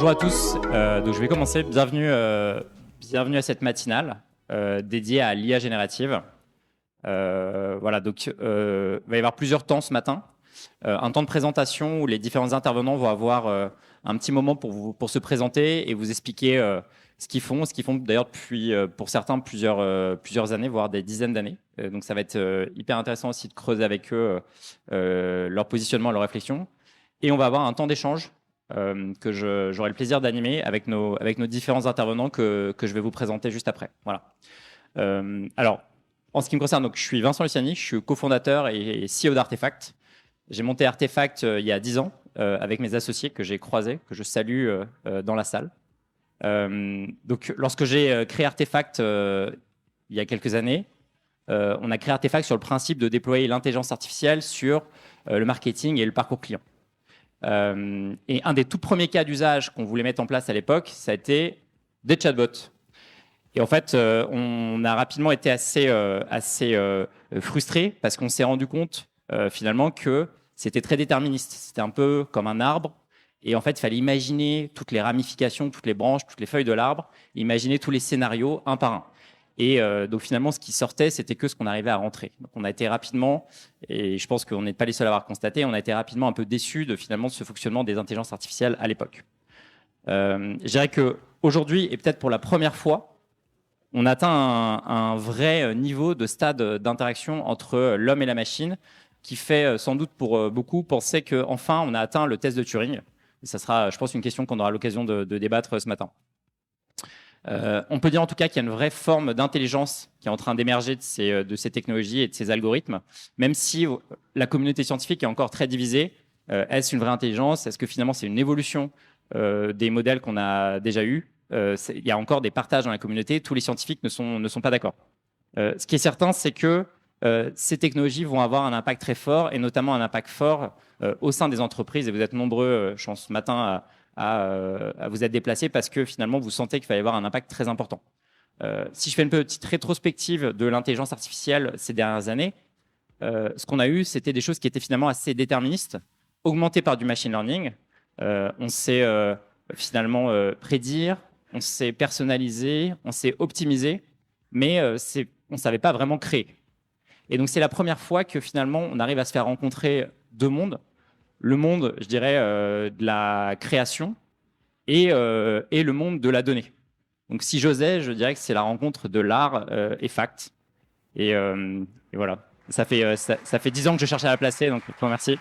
Bonjour à tous, donc je vais commencer. Bienvenue à cette matinale dédiée à l'IA générative. Voilà, donc il va y avoir plusieurs temps ce matin. Un temps de présentation où les différents intervenants vont avoir un petit moment pour se présenter et vous expliquer ce qu'ils font d'ailleurs depuis, pour certains, plusieurs années, voire des dizaines d'années. Donc ça va être hyper intéressant aussi de creuser avec eux leur positionnement, leur réflexion. Et on va avoir un temps d'échange que j'aurai le plaisir d'animer avec nos différents intervenants que je vais vous présenter juste après. Voilà. Alors, en ce qui me concerne, donc, je suis Vincent Luciani, je suis cofondateur et CEO d'Artefact. J'ai monté Artefact il y a 10 ans avec mes associés que j'ai croisés, que je salue dans la salle. Donc, lorsque j'ai créé Artefact il y a quelques années, on a créé Artefact sur le principe de déployer l'intelligence artificielle sur le marketing et le parcours client. Et un des tout premiers cas d'usage qu'on voulait mettre en place à l'époque, ça a été des chatbots. Et en fait, on a rapidement été assez frustrés parce qu'on s'est rendu compte finalement que c'était très déterministe. C'était un peu comme un arbre. Et en fait, il fallait imaginer toutes les ramifications, toutes les branches, toutes les feuilles de l'arbre, imaginer tous les scénarios un par un. Et donc finalement, ce qui sortait, c'était que ce qu'on arrivait à rentrer. Donc on a été rapidement, et je pense qu'on n'est pas les seuls à avoir constaté, on a été rapidement un peu déçus de finalement ce fonctionnement des intelligences artificielles à l'époque. Je dirais qu'aujourd'hui, et peut-être pour la première fois, on atteint un vrai niveau de stade d'interaction entre l'homme et la machine qui fait sans doute pour beaucoup penser qu'enfin on a atteint le test de Turing. Et ça sera, je pense, une question qu'on aura l'occasion de débattre ce matin. On peut dire en tout cas qu'il y a une vraie forme d'intelligence qui est en train d'émerger de ces technologies et de ces algorithmes, même si la communauté scientifique est encore très divisée. Est-ce une vraie intelligence? Est-ce que finalement c'est une évolution des modèles qu'on a déjà eus? Il y a encore des partages dans la communauté. Tous les scientifiques ne sont pas d'accord. Ce qui est certain, c'est que ces technologies vont avoir un impact très fort, et notamment un impact fort au sein des entreprises. Et vous êtes nombreux, je pense, ce matin à vous être déplacés parce que finalement, vous sentez qu'il va y avoir un impact très important. Si je fais une petite rétrospective de l'intelligence artificielle ces dernières années, ce qu'on a eu, c'était des choses qui étaient finalement assez déterministes, augmentées par du machine learning. On sait finalement prédire, on sait personnaliser, on sait optimiser, mais on ne savait pas vraiment créer. Et donc, c'est la première fois que finalement, on arrive à se faire rencontrer deux mondes. Le monde, je dirais, de la création et le monde de la donnée. Donc, si j'osais, je dirais que c'est la rencontre de l'art et fact. Et voilà. Ça fait 10 ans que je cherchais à la placer, donc je vous remercie.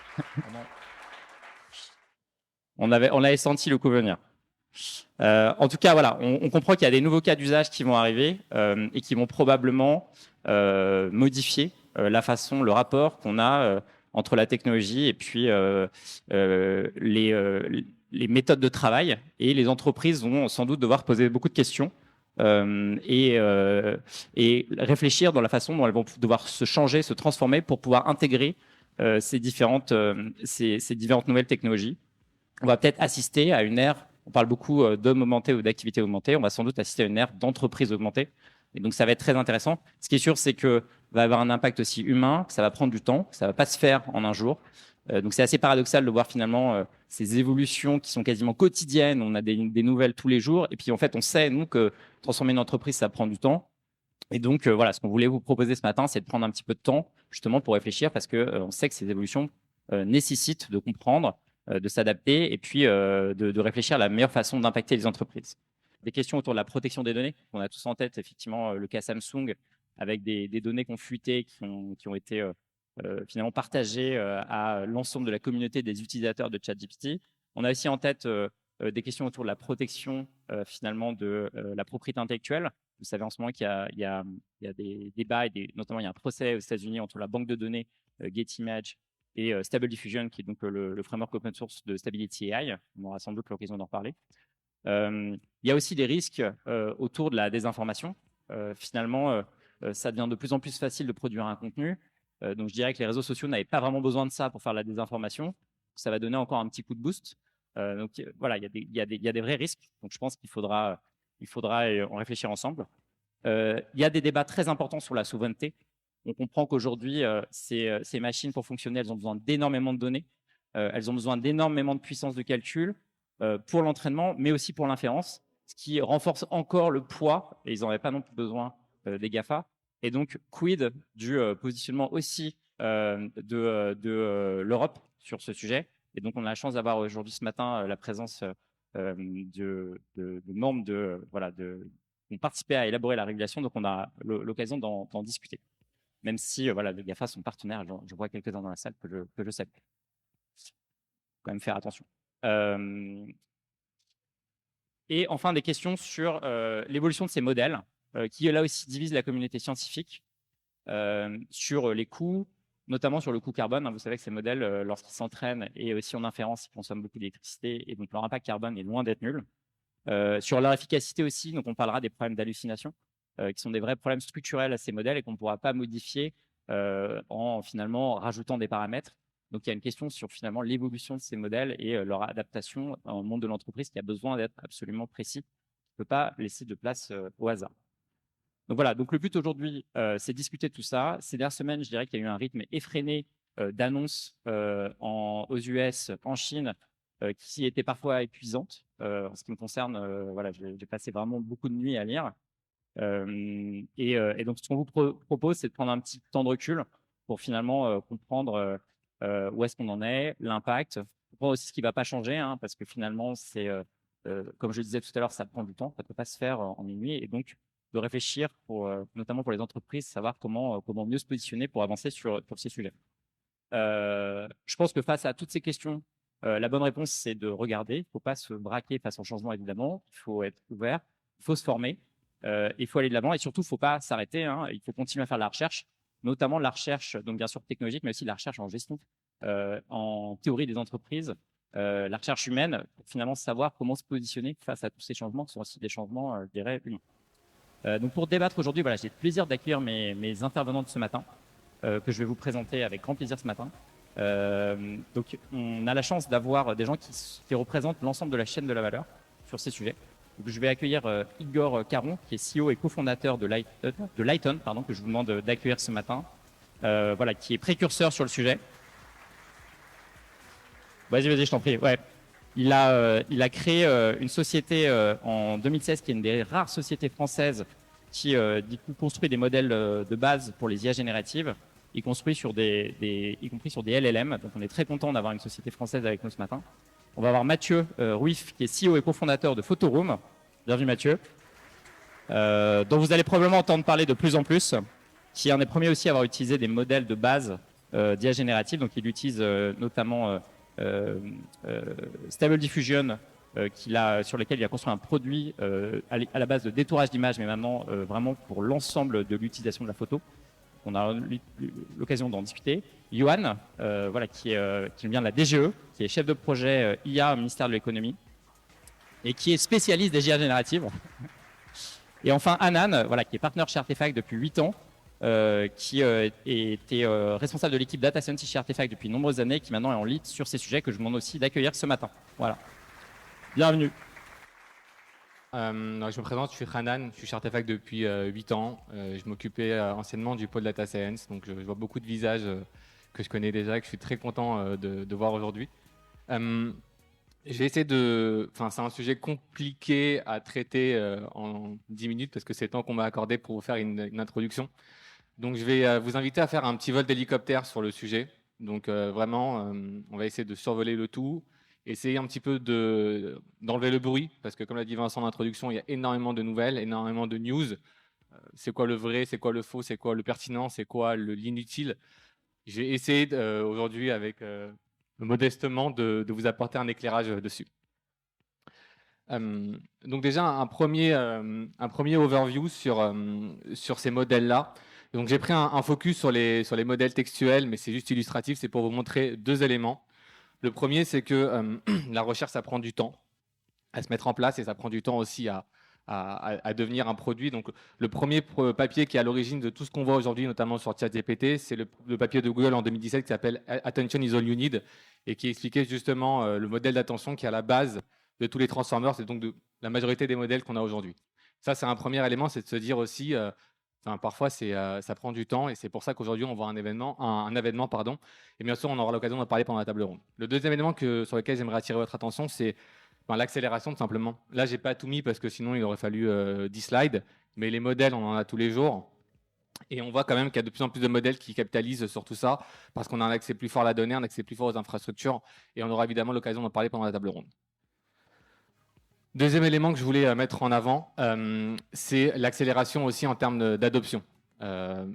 On avait senti le coup venir. En tout cas, voilà, on comprend qu'il y a des nouveaux cas d'usage qui vont arriver et qui vont probablement modifier la façon, le rapport qu'on a entre la technologie et puis les méthodes de travail. Et les entreprises vont sans doute devoir poser beaucoup de questions et réfléchir dans la façon dont elles vont devoir se changer, se transformer pour pouvoir intégrer ces différentes nouvelles technologies. On va peut-être assister à une ère, on parle beaucoup d'hommes augmentés ou d'activités augmentées, on va sans doute assister à une ère d'entreprises augmentées. Et donc, ça va être très intéressant. Ce qui est sûr, c'est que va avoir un impact aussi humain, que ça va prendre du temps, que ça va pas se faire en un jour. Donc, c'est assez paradoxal de voir finalement ces évolutions qui sont quasiment quotidiennes. On a des nouvelles tous les jours. Et puis, en fait, on sait, nous, que transformer une entreprise, ça prend du temps. Et donc, voilà, ce qu'on voulait vous proposer ce matin, c'est de prendre un petit peu de temps, justement, pour réfléchir, parce que on sait que ces évolutions nécessitent de comprendre, de s'adapter et puis de réfléchir à la meilleure façon d'impacter les entreprises. Des questions autour de la protection des données. On a tous en tête, effectivement, le cas Samsung avec des données qui ont fuité, qui ont été finalement partagées à l'ensemble de la communauté des utilisateurs de ChatGPT. On a aussi en tête des questions autour de la protection finalement de la propriété intellectuelle. Vous savez en ce moment qu'il y a des débats, notamment il y a un procès aux États-Unis entre la banque de données GetImage et Stable Diffusion, qui est donc le framework open source de Stability AI. On aura sans doute l'occasion d'en reparler. Il y a aussi des risques autour de la désinformation. Finalement, ça devient de plus en plus facile de produire un contenu. Donc, je dirais que les réseaux sociaux n'avaient pas vraiment besoin de ça pour faire la désinformation. Ça va donner encore un petit coup de boost. Donc, voilà, il y a des vrais risques. Donc, je pense qu'il faudra en réfléchir ensemble. Il y a des débats très importants sur la souveraineté. On comprend qu'aujourd'hui, ces machines, pour fonctionner, elles ont besoin d'énormément de données. Elles ont besoin d'énormément de puissance de calcul. pour l'entraînement, mais aussi pour l'inférence, ce qui renforce encore le poids, et ils n'en avaient pas non plus besoin des GAFA. Et donc, quid du positionnement aussi de l'Europe sur ce sujet. Et donc, on a la chance d'avoir aujourd'hui, ce matin, la présence de membres qui ont participé à élaborer la régulation. Donc, on a l'occasion d'en discuter. Même si voilà, les GAFA sont partenaires, je vois quelques-uns dans la salle que je salue. Quand même faire attention. Et enfin, des questions sur l'évolution de ces modèles, qui là aussi divisent la communauté scientifique sur les coûts, notamment sur le coût carbone. Vous savez que ces modèles, lorsqu'ils s'entraînent et aussi en inférence, ils consomment beaucoup d'électricité et donc leur impact carbone est loin d'être nul. Sur leur efficacité aussi, donc on parlera des problèmes d'hallucination, qui sont des vrais problèmes structurels à ces modèles et qu'on ne pourra pas modifier en finalement rajoutant des paramètres. Donc il y a une question sur finalement l'évolution de ces modèles et leur adaptation au monde de l'entreprise qui a besoin d'être absolument précis. On ne peut pas laisser de place au hasard. Donc voilà, donc le but aujourd'hui, c'est de discuter de tout ça. Ces dernières semaines, je dirais qu'il y a eu un rythme effréné d'annonces aux US, en Chine, qui était parfois épuisante. En ce qui me concerne, voilà, j'ai passé vraiment beaucoup de nuits à lire. Et donc, ce qu'on vous propose, c'est de prendre un petit temps de recul pour finalement comprendre où est-ce qu'on en est, l'impact, comprendre aussi ce qui ne va pas changer, hein, parce que finalement, c'est, comme je le disais tout à l'heure, ça prend du temps, ça ne peut pas se faire en une nuit. Et donc, de réfléchir, notamment pour les entreprises, savoir comment mieux se positionner pour avancer sur ces sujets. Je pense que face à toutes ces questions, la bonne réponse, c'est de regarder. Il ne faut pas se braquer face au changement, évidemment. Il faut être ouvert, il faut se former, il faut aller de l'avant et surtout, il ne faut pas s'arrêter. Hein. Il faut continuer à faire de la recherche, notamment la recherche, donc bien sûr technologique, mais aussi la recherche en gestion, en théorie des entreprises, la recherche humaine, pour finalement savoir comment se positionner face à tous ces changements, qui sont aussi des changements, je dirais, humains. Donc pour débattre aujourd'hui, voilà, j'ai le plaisir d'accueillir mes intervenants de ce matin, que je vais vous présenter avec grand plaisir ce matin. Donc on a la chance d'avoir des gens qui représentent l'ensemble de la chaîne de la valeur sur ces sujets. Donc, je vais accueillir Igor Caron, qui est CEO et cofondateur de Lighton, que je vous demande d'accueillir ce matin, voilà, qui est précurseur sur le sujet. Vas-y, je t'en prie. Ouais. Il a créé une société en 2016 qui est une des rares sociétés françaises qui du coup, construit des modèles de base pour les IA génératives, y compris sur des LLM. Donc on est très content d'avoir une société française avec nous ce matin. On va avoir Mathieu Rouif, qui est CEO et cofondateur de Photoroom. Bienvenue Mathieu. Dont vous allez probablement entendre parler de plus en plus, qui est un des premiers aussi à avoir utilisé des modèles de base d'IA générative. Donc il utilise notamment Stable Diffusion, sur lequel il a construit un produit à la base de détourage d'images, mais maintenant vraiment pour l'ensemble de l'utilisation de la photo. On a eu l'occasion d'en discuter. Johan, voilà, qui vient de la DGE, qui est chef de projet IA au ministère de l'économie et qui est spécialiste des IA génératives. Et enfin Anan, voilà, qui est partenaire chez Artefact depuis 8 ans, qui était responsable de l'équipe Data Science chez Artefact depuis de nombreuses années, qui maintenant est en lead sur ces sujets que je vous demande aussi d'accueillir ce matin. Voilà. Bienvenue. Je me présente, je suis Hanan, je suis chez Artefact depuis 8 ans. Je m'occupais anciennement du pôle Data Science, donc je vois beaucoup de visages que je connais déjà et que je suis très content de voir aujourd'hui. Je vais essayer Enfin, c'est un sujet compliqué à traiter en 10 minutes parce que c'est le temps qu'on m'a accordé pour vous faire une introduction. Donc je vais vous inviter à faire un petit vol d'hélicoptère sur le sujet. Donc vraiment, on va essayer de survoler le tout, essayer un petit peu d'enlever le bruit, parce que comme l'a dit Vincent en introduction, il y a énormément de nouvelles, énormément de news. C'est quoi le vrai, c'est quoi le faux, c'est quoi le pertinent, c'est quoi l'inutile. J'ai essayé aujourd'hui, avec modestement, de vous apporter un éclairage dessus. Donc déjà, un premier overview sur ces modèles-là. Donc j'ai pris un focus sur les modèles textuels, mais c'est juste illustratif, c'est pour vous montrer deux éléments. Le premier, c'est que la recherche, ça prend du temps à se mettre en place et ça prend du temps aussi à devenir un produit. Donc le premier papier qui est à l'origine de tout ce qu'on voit aujourd'hui, notamment sur ChatGPT, c'est le papier de Google en 2017 qui s'appelle Attention is all you need et qui expliquait justement le modèle d'attention qui est à la base de tous les transformers, c'est donc de la majorité des modèles qu'on a aujourd'hui. Ça, c'est un premier élément, c'est de se dire aussi, parfois, ça prend du temps et c'est pour ça qu'aujourd'hui, on voit un événement, pardon, et bien sûr, on aura l'occasion d'en parler pendant la table ronde. Le deuxième élément sur lequel j'aimerais attirer votre attention, c'est L'accélération, tout simplement. Là, j'ai pas tout mis parce que sinon, il aurait fallu 10 slides. Mais les modèles, on en a tous les jours. Et on voit quand même qu'il y a de plus en plus de modèles qui capitalisent sur tout ça parce qu'on a un accès plus fort à la donnée, un accès plus fort aux infrastructures. Et on aura évidemment l'occasion d'en parler pendant la table ronde. Deuxième élément que je voulais mettre en avant, c'est l'accélération aussi en termes d'adoption.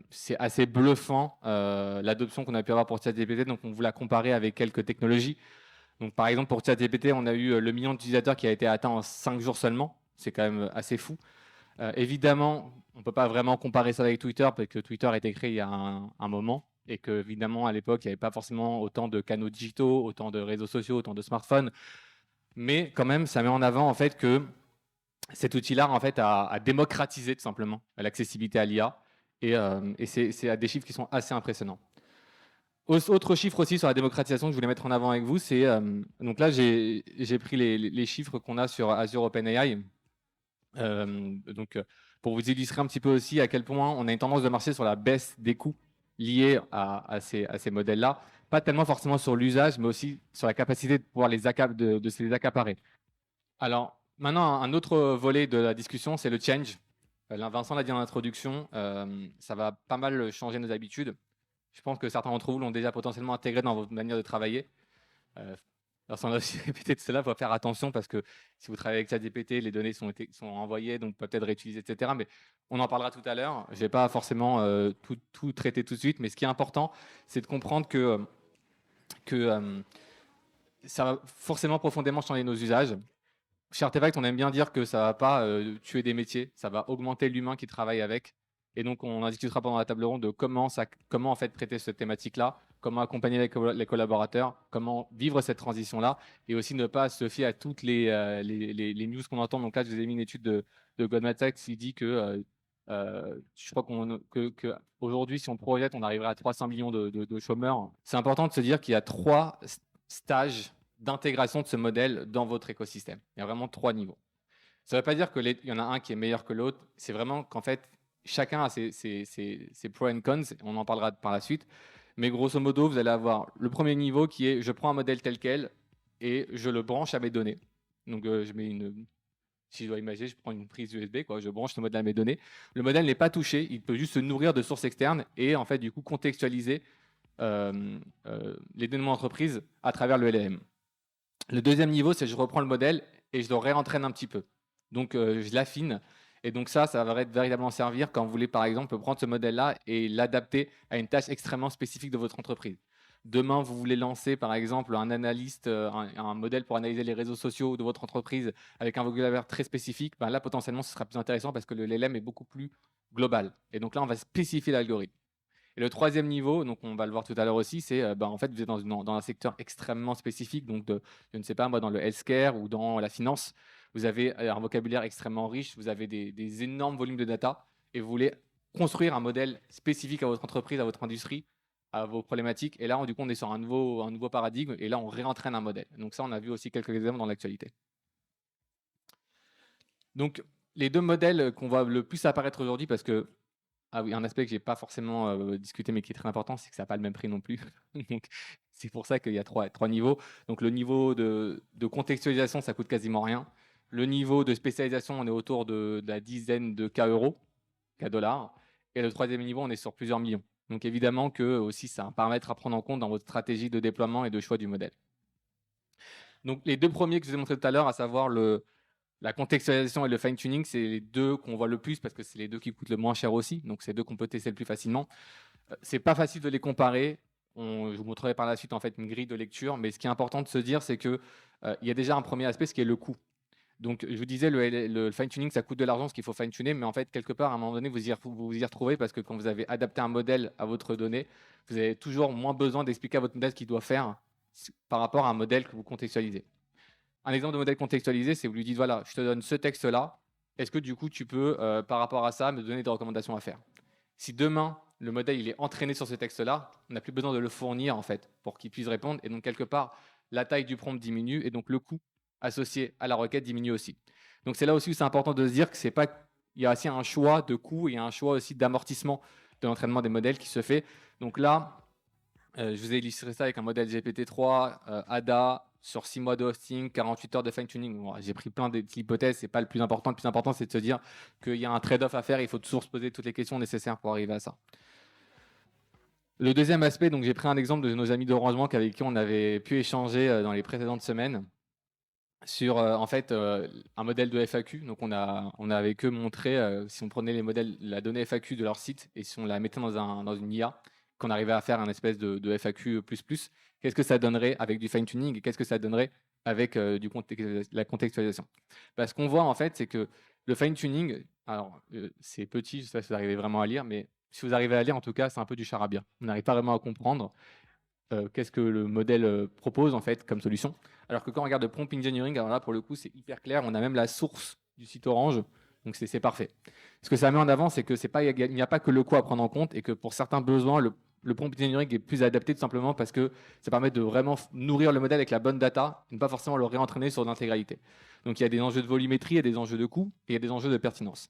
C'est assez bluffant l'adoption qu'on a pu avoir pour ChatGPT. Donc, on vous l'a comparé avec quelques technologies. Donc, par exemple, pour ChatGPT, on a eu le million d'utilisateurs qui a été atteint en 5 jours seulement. C'est quand même assez fou. Évidemment, on ne peut pas vraiment comparer ça avec Twitter parce que Twitter a été créé il y a un moment et que, évidemment, à l'époque, il n'y avait pas forcément autant de canaux digitaux, autant de réseaux sociaux, autant de smartphones. Mais quand même, ça met en avant en fait que cet outil-là en fait, a démocratisé tout simplement l'accessibilité à l'IA et c'est à des chiffres qui sont assez impressionnants. Autre chiffre aussi sur la démocratisation que je voulais mettre en avant avec vous, c'est donc là j'ai pris les chiffres qu'on a sur Azure OpenAI. Pour vous illustrer un petit peu aussi à quel point on a une tendance de marché sur la baisse des coûts liés à ces modèles-là, pas tellement forcément sur l'usage, mais aussi sur la capacité de pouvoir de se les accaparer. Alors, maintenant, un autre volet de la discussion, c'est le change. Vincent l'a dit en introduction, ça va pas mal changer nos habitudes. Je pense que certains d'entre vous l'ont déjà potentiellement intégré dans votre manière de travailler. Alors, on a aussi répété de cela, il faut faire attention parce que si vous travaillez avec ChatGPT, les données sont envoyées, donc peut-être réutilisées, etc. Mais on en parlera tout à l'heure. Je ne vais pas forcément tout traiter tout de suite, mais ce qui est important, c'est de comprendre que ça va forcément profondément changer nos usages. Chez Artefact, on aime bien dire que ça ne va pas tuer des métiers, ça va augmenter l'humain qui travaille avec. Et donc, on en discutera pendant la table ronde de comment en fait traiter cette thématique-là, comment accompagner les collaborateurs, comment vivre cette transition-là, et aussi ne pas se fier à toutes les news qu'on entend. Donc là, je vous ai mis une étude de Goldman Sachs qui dit que je crois qu'aujourd'hui, si on projette, on arriverait à 300 millions de chômeurs. C'est important de se dire qu'il y a 3 stages d'intégration de ce modèle dans votre écosystème. Il y a vraiment 3 niveaux. Ça ne veut pas dire qu'il y en a un qui est meilleur que l'autre. C'est vraiment qu'en fait, chacun a ses pros et cons. On en parlera par la suite. Mais grosso modo, vous allez avoir le premier niveau qui est je prends un modèle tel quel et je le branche à mes données. Donc, si je dois imaginer, je prends une prise USB, je branche ce modèle à mes données. Le modèle n'est pas touché. Il peut juste se nourrir de sources externes et en fait, du coup, contextualiser les données de mon entreprise à travers le LLM. Le deuxième niveau, c'est je reprends le modèle et je le réentraîne un petit peu. Donc, je l'affine. Et donc ça va véritablement servir quand vous voulez, par exemple, prendre ce modèle-là et l'adapter à une tâche extrêmement spécifique de votre entreprise. Demain, vous voulez lancer, par exemple, un analyste, un modèle pour analyser les réseaux sociaux de votre entreprise avec un vocabulaire très spécifique. Là, potentiellement, ce sera plus intéressant parce que le LLM est beaucoup plus global. Et donc là, on va spécifier l'algorithme. Et le troisième niveau, donc on va le voir tout à l'heure aussi, c'est en fait vous êtes dans un secteur extrêmement spécifique, donc je ne sais pas moi dans le healthcare ou dans la finance, vous avez un vocabulaire extrêmement riche, vous avez des énormes volumes de data et vous voulez construire un modèle spécifique à votre entreprise, à votre industrie, à vos problématiques. Et là, du coup, on est sur un nouveau paradigme et là, on réentraîne un modèle. Donc ça, on a vu aussi quelques exemples dans l'actualité. Donc les 2 modèles qu'on voit le plus apparaître aujourd'hui parce que ah oui, un aspect que je n'ai pas forcément discuté, mais qui est très important, c'est que ça n'a pas le même prix non plus. Donc, c'est pour ça qu'il y a 3 niveaux. Donc, le niveau de contextualisation, ça coûte quasiment rien. Le niveau de spécialisation, on est autour de la dizaine de K dollars. Et le troisième niveau, on est sur plusieurs millions. Donc, évidemment que aussi, c'est un paramètre à prendre en compte dans votre stratégie de déploiement et de choix du modèle. Donc, les 2 premiers que je vous ai montrés tout à l'heure, à savoir la contextualisation et le fine-tuning, c'est les 2 qu'on voit le plus parce que c'est les 2 qui coûtent le moins cher aussi. Donc, c'est 2 qu'on peut tester le plus facilement. C'est pas facile de les comparer. Je vous montrerai par la suite en fait une grille de lecture. Mais ce qui est important de se dire, c'est qu'il y a déjà un premier aspect, ce qui est le coût. Donc, je vous disais, le fine-tuning, ça coûte de l'argent, ce qu'il faut fine-tuner. Mais en fait, quelque part, à un moment donné, vous vous y retrouvez parce que quand vous avez adapté un modèle à votre donnée, vous avez toujours moins besoin d'expliquer à votre modèle ce qu'il doit faire par rapport à un modèle que vous contextualisez. Un exemple de modèle contextualisé, c'est vous lui dites, voilà, je te donne ce texte-là. Est-ce que du coup, tu peux, par rapport à ça, me donner des recommandations à faire? Si demain, le modèle il est entraîné sur ce texte-là, on n'a plus besoin de le fournir en fait pour qu'il puisse répondre. Et donc, quelque part, la taille du prompt diminue et donc le coût associé à la requête diminue aussi. Donc, c'est là aussi où c'est important de se dire que c'est pas, il y a aussi un choix de coût et un choix aussi d'amortissement de l'entraînement des modèles qui se fait. Donc là, Je vous ai illustré ça avec un modèle GPT-3, ADA, sur 6 mois de hosting, 48 heures de fine-tuning. Bon, j'ai pris plein d'hypothèses, c'est pas le plus important. Le plus important, c'est de se dire qu'il y a un trade-off à faire, il faut toujours se poser toutes les questions nécessaires pour arriver à ça. Le deuxième aspect, donc j'ai pris un exemple de nos amis d'Orange Bank avec qui on avait pu échanger dans les précédentes semaines sur en fait un modèle de FAQ. Donc on a avec eux montré si on prenait les modèles, la donnée FAQ de leur site et si on la mettait dans une IA, qu'on arrivait à faire un espèce de FAQ++, qu'est-ce que ça donnerait avec du fine-tuning et qu'est-ce que ça donnerait avec la contextualisation. Ce qu'on voit en fait, c'est que le fine-tuning, alors c'est petit, je sais pas si vous arrivez vraiment à lire, mais si vous arrivez à lire, en tout cas, c'est un peu du charabia. On n'arrive pas vraiment à comprendre qu'est-ce que le modèle propose en fait comme solution. Alors que quand on regarde le prompt engineering, alors là pour le coup c'est hyper clair, on a même la source du site Orange, donc c'est parfait. Ce que ça met en avant, c'est que il n'y a pas que le quoi à prendre en compte et que pour certains besoins, le prompt engineering est plus adapté tout simplement parce que ça permet de vraiment nourrir le modèle avec la bonne data et ne pas forcément le réentraîner sur l'intégralité. Donc il y a des enjeux de volumétrie, il y a des enjeux de coût et il y a des enjeux de pertinence.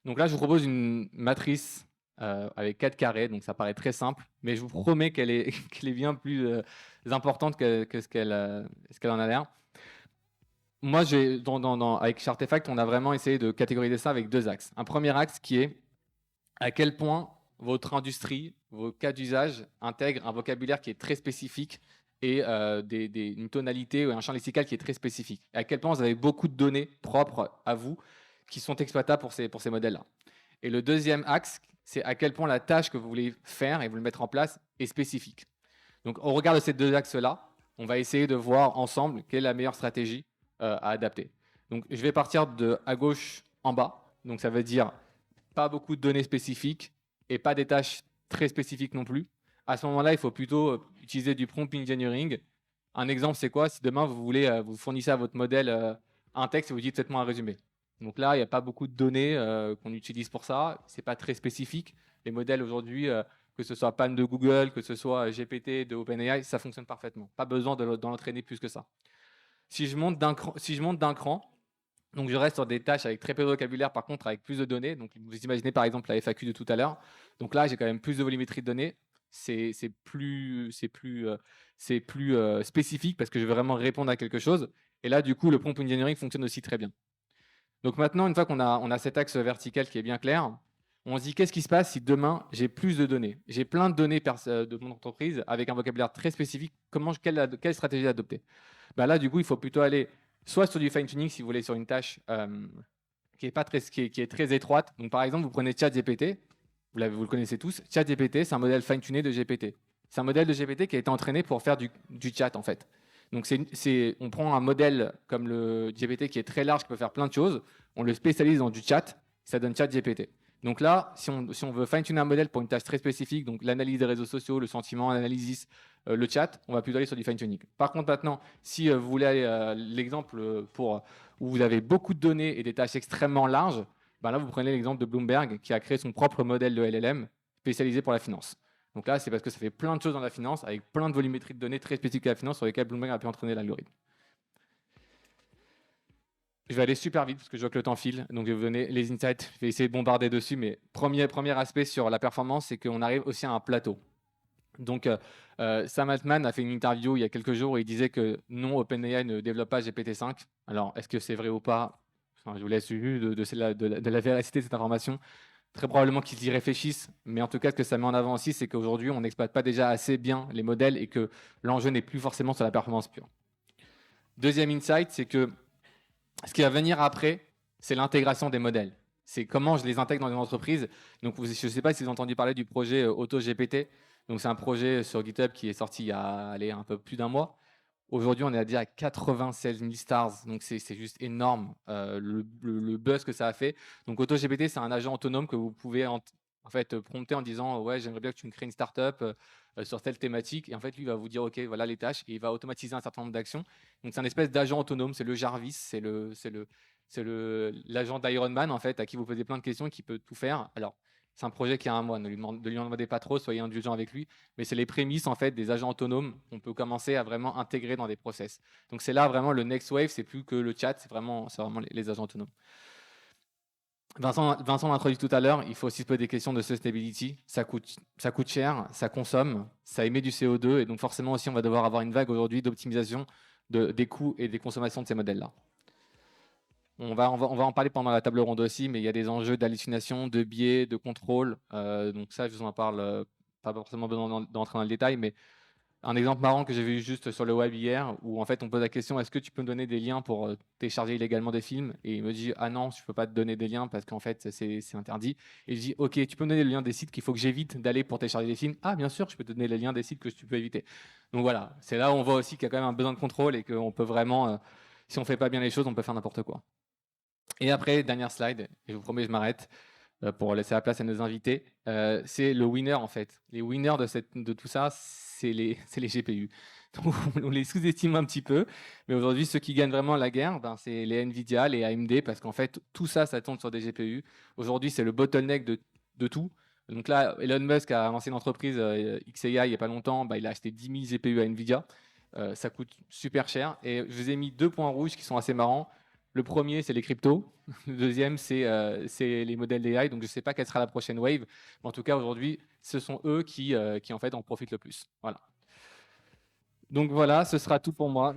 Donc là, je vous propose une matrice avec 4 carrés, donc ça paraît très simple, mais je vous promets qu'elle est, qu'elle est bien plus importante que ce qu'elle en a l'air. Moi, avec Chartefact, on a vraiment essayé de catégoriser ça avec 2 axes. Un premier axe qui est à quel point votre industrie, vos cas d'usage intègrent un vocabulaire qui est très spécifique et une tonalité ou un champ lexical qui est très spécifique. Et à quel point vous avez beaucoup de données propres à vous qui sont exploitables pour ces modèles-là. Et le deuxième axe, c'est à quel point la tâche que vous voulez faire et vous le mettre en place est spécifique. Donc, au regard de ces 2 axes-là, on va essayer de voir ensemble quelle est la meilleure stratégie à adapter. Donc, je vais partir de à gauche en bas. Donc, ça veut dire pas beaucoup de données spécifiques et pas des tâches très spécifiques non plus. À ce moment-là, il faut plutôt utiliser du prompt engineering. Un exemple, c'est quoi? Si demain, vous fournissez à votre modèle un texte et vous dites faites-moi un résumé. Donc là, il n'y a pas beaucoup de données qu'on utilise pour ça. Ce n'est pas très spécifique. Les modèles aujourd'hui, que ce soit PAN de Google, que ce soit GPT de OpenAI, ça fonctionne parfaitement. Pas besoin d'en entraîner plus que ça. Si je monte d'un cran, donc je reste sur des tâches avec très peu de vocabulaire, par contre avec plus de données. Donc vous imaginez par exemple la FAQ de tout à l'heure. Donc là, j'ai quand même plus de volumétrie de données. C'est plus spécifique parce que je vais vraiment répondre à quelque chose. Et là, du coup, le prompt engineering fonctionne aussi très bien. Donc maintenant, une fois qu'on a cet axe vertical qui est bien clair, on se dit qu'est-ce qui se passe si demain j'ai plus de données? J'ai plein de données de mon entreprise avec un vocabulaire très spécifique. Quelle stratégie adopter? Là, du coup, il faut plutôt aller soit sur du fine-tuning si vous voulez sur une tâche qui est très étroite. Donc par exemple, vous prenez ChatGPT, vous le connaissez tous. ChatGPT, c'est un modèle fine-tuné de GPT. C'est un modèle de GPT qui a été entraîné pour faire du chat en fait. Donc on prend un modèle comme le GPT qui est très large, qui peut faire plein de choses, on le spécialise dans du chat, ça donne ChatGPT. Donc là, si on veut fine-tuner un modèle pour une tâche très spécifique, donc l'analyse des réseaux sociaux, le sentiment, l'analyse, le chat, on va plutôt aller sur du fine-tuning. Par contre, maintenant, si vous voulez aller l'exemple où vous avez beaucoup de données et des tâches extrêmement larges, là, vous prenez l'exemple de Bloomberg qui a créé son propre modèle de LLM spécialisé pour la finance. Donc là, c'est parce que ça fait plein de choses dans la finance, avec plein de volumétrie de données très spécifiques à la finance sur lesquelles Bloomberg a pu entraîner l'algorithme. Je vais aller super vite parce que je vois que le temps file. Donc, je vais vous donner les insights. Je vais essayer de bombarder dessus. Mais premier aspect sur la performance, c'est qu'on arrive aussi à un plateau. Donc, Sam Altman a fait une interview il y a quelques jours où il disait que non, OpenAI ne développe pas GPT-5. Alors, est-ce que c'est vrai ou pas? Je vous laisse juger de la véracité de cette information. Très probablement qu'ils y réfléchissent, mais en tout cas, ce que ça met en avant aussi, c'est qu'aujourd'hui, on n'exploite pas déjà assez bien les modèles et que l'enjeu n'est plus forcément sur la performance pure. Deuxième insight, c'est que ce qui va venir après, c'est l'intégration des modèles. C'est comment je les intègre dans une entreprise. Donc, je ne sais pas si vous avez entendu parler du projet AutoGPT. Donc, c'est un projet sur GitHub qui est sorti il y a un peu plus d'1 mois. Aujourd'hui, on est déjà à 96 000 stars, donc c'est juste énorme le buzz que ça a fait. Donc AutoGPT, c'est un agent autonome que vous pouvez en fait prompter en disant ouais, j'aimerais bien que tu me crées une startup sur telle thématique, et en fait lui il va vous dire ok, voilà les tâches, et il va automatiser un certain nombre d'actions. Donc c'est un espèce d'agent autonome, c'est le Jarvis, c'est l'agent d'Iron Man en fait à qui vous posez plein de questions et qui peut tout faire. Alors c'est un projet qui a 1 mois, ne lui en demandez pas trop, soyez indulgents avec lui, mais c'est les prémices en fait des agents autonomes qu'on peut commencer à vraiment intégrer dans des process. Donc c'est là vraiment le next wave, c'est plus que le chat, c'est vraiment les agents autonomes. Vincent l'a introduit tout à l'heure, il faut aussi se poser des questions de sustainability. Ça coûte cher, ça consomme, ça émet du CO2, et donc forcément aussi on va devoir avoir une vague aujourd'hui d'optimisation des coûts et des consommations de ces modèles-là. On va en parler pendant la table ronde aussi, mais il y a des enjeux d'hallucination, de biais, de contrôle. Donc ça, je vous en parle, pas forcément besoin d'entrer dans le détail, mais un exemple marrant que j'ai vu juste sur le web hier, où en fait on pose la question, est-ce que tu peux me donner des liens pour télécharger illégalement des films? Et il me dit, ah non, je peux pas te donner des liens parce qu'en fait c'est interdit. Et je dis, ok, tu peux me donner le lien des sites qu'il faut que j'évite d'aller pour télécharger des films? Ah bien sûr, je peux te donner les liens des sites que tu peux éviter. Donc voilà, c'est là où on voit aussi qu'il y a quand même un besoin de contrôle et qu'on peut vraiment, si on fait pas bien les choses, on peut faire n'importe quoi. Et après, dernière slide, et je vous promets, je m'arrête pour laisser la place à nos invités. C'est le winner en fait. Les winners de tout ça, c'est les GPU. Donc, on les sous-estime un petit peu, mais aujourd'hui, ceux qui gagnent vraiment la guerre, ben, c'est les Nvidia, les AMD, parce qu'en fait, tout ça, ça tourne sur des GPU. Aujourd'hui, c'est le bottleneck de tout. Donc là, Elon Musk a lancé une entreprise XAI il n'y a pas longtemps, bah, il a acheté 10 000 GPU à Nvidia. Ça coûte super cher. Et je vous ai mis 2 points rouges qui sont assez marrants. Le premier, c'est les cryptos. Le deuxième, c'est les modèles d'AI. Donc, je ne sais pas quelle sera la prochaine wave. Mais en tout cas, aujourd'hui, ce sont eux qui en fait, en profitent le plus. Voilà. Donc, voilà, ce sera tout pour moi.